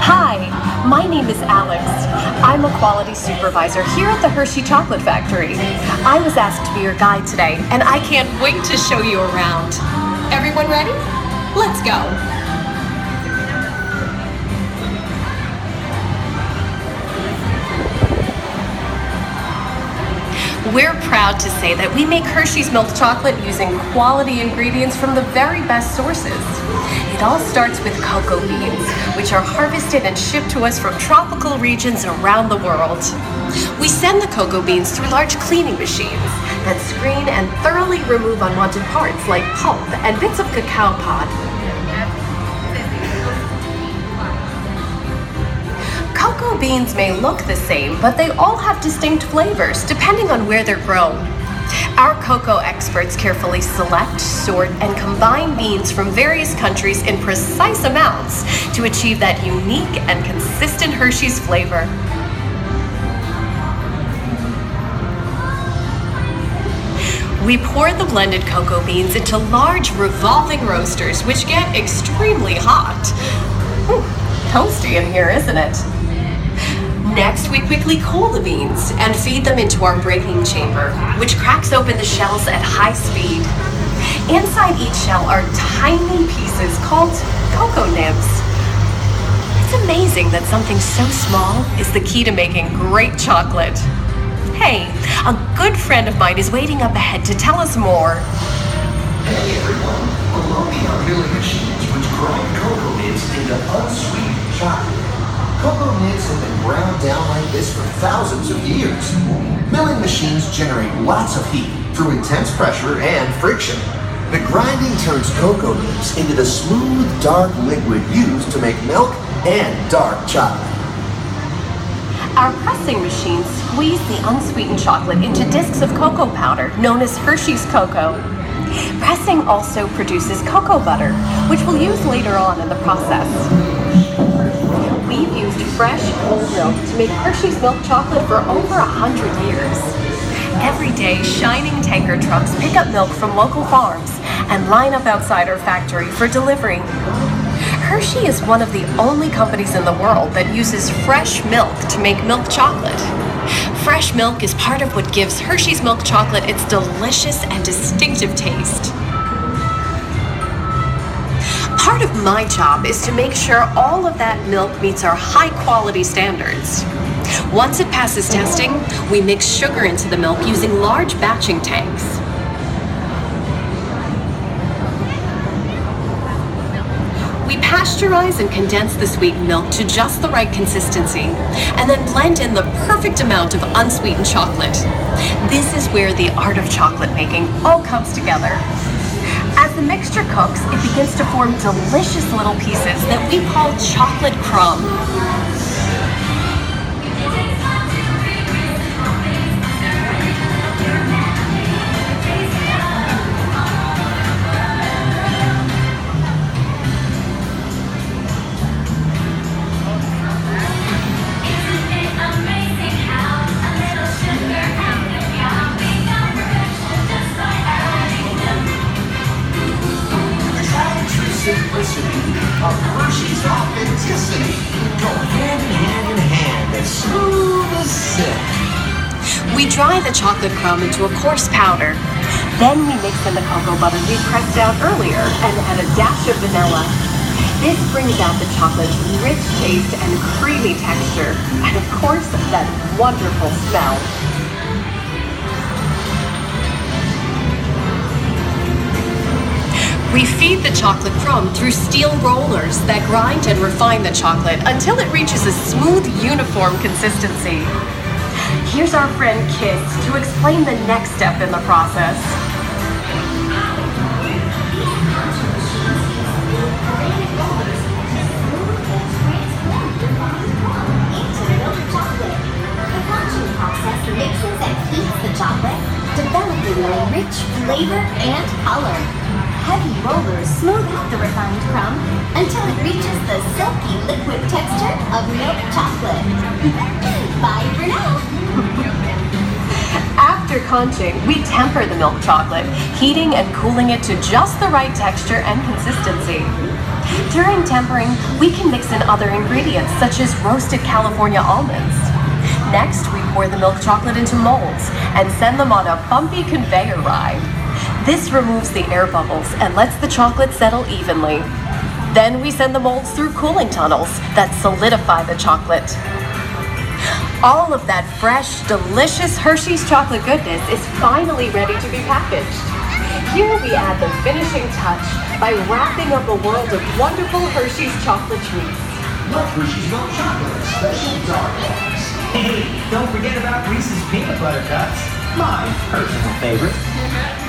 Hi, my name is Alex. I'm a quality supervisor here at the Hershey Chocolate Factory. I was asked to be your guide today, and I can't wait to show you around. Everyone ready? Let's go. We're proud to say that we make Hershey's milk chocolate using quality ingredients from the very best sources. It all starts with cocoa beans, which are harvested and shipped to us from tropical regions around the world. We send the cocoa beans through large cleaning machines that screen and thoroughly remove unwanted parts like pulp and bits of cacao pod. Cocoa beans may look the same, but they all have distinct flavors depending on where they're grown. Our cocoa experts carefully select, sort, and combine beans from various countries in precise amounts to achieve that unique and consistent Hershey's flavor. We pour the blended cocoa beans into large revolving roasters, which get extremely hot. Ooh, toasty in here, isn't it? Next, we quickly cool the beans and feed them into our breaking chamber, which cracks open the shells at high speed. Inside each shell are tiny pieces called cocoa nibs. It's amazing that something so small is the key to making great chocolate. Hey, a good friend of mine is waiting up ahead to tell us more. Hey everyone, below me are milling machines which grind cocoa nibs into unsweetened chocolate. Cocoa nibs have been ground down like this for thousands of years. Milling machines generate lots of heat through intense pressure and friction. The grinding turns cocoa nibs into the smooth, dark liquid used to make milk and dark chocolate. Our pressing machines squeeze the unsweetened chocolate into discs of cocoa powder known as Hershey's cocoa. Pressing also produces cocoa butter, which we'll use later on in the process. We've used fresh, whole milk to make Hershey's milk chocolate for over 100 years. Every day, shining tanker trucks pick up milk from local farms and line up outside our factory for delivery. Hershey is one of the only companies in the world that uses fresh milk to make milk chocolate. Fresh milk is part of what gives Hershey's milk chocolate its delicious and distinctive taste. Part of my job is to make sure all of that milk meets our high quality standards. Once it passes testing, we mix sugar into the milk using large batching tanks. We pasteurize and condense the sweetened milk to just the right consistency, and then blend in the perfect amount of unsweetened chocolate. This is where the art of chocolate making all comes together. As the mixture cooks, it begins to form delicious little pieces that we call chocolate crumb. Simplicity of Hershey's authenticity go hand in hand as smooth as silk. We dry the chocolate crumb into a coarse powder. Then we mix in the cocoa butter we pressed out earlier and add a dash of vanilla. This brings out the chocolate's rich taste and creamy texture, and of course, that wonderful smell. We feed the chocolate crumb through steel rollers that grind and refine the chocolate until it reaches a smooth, uniform consistency. Here's our friend Kiss to explain the next step in the process. Mixes and heats the chocolate, developing a rich flavor and color. Heavy rollers smooth out the refined crumb until it reaches the silky liquid texture of milk chocolate. Bye for now. After conching, we temper the milk chocolate, heating and cooling it to just the right texture and consistency. During tempering, we can mix in other ingredients such as roasted California almonds. Next, we pour the milk chocolate into molds and send them on a bumpy conveyor ride. This removes the air bubbles and lets the chocolate settle evenly. Then we send the molds through cooling tunnels that solidify the chocolate. All of that fresh, delicious Hershey's chocolate goodness is finally ready to be packaged. Here we add the finishing touch by wrapping up a world of wonderful Hershey's chocolate treats. Love Hershey's milk chocolate, special dark ones. Hey, don't forget about Reese's peanut butter cups. My personal favorite.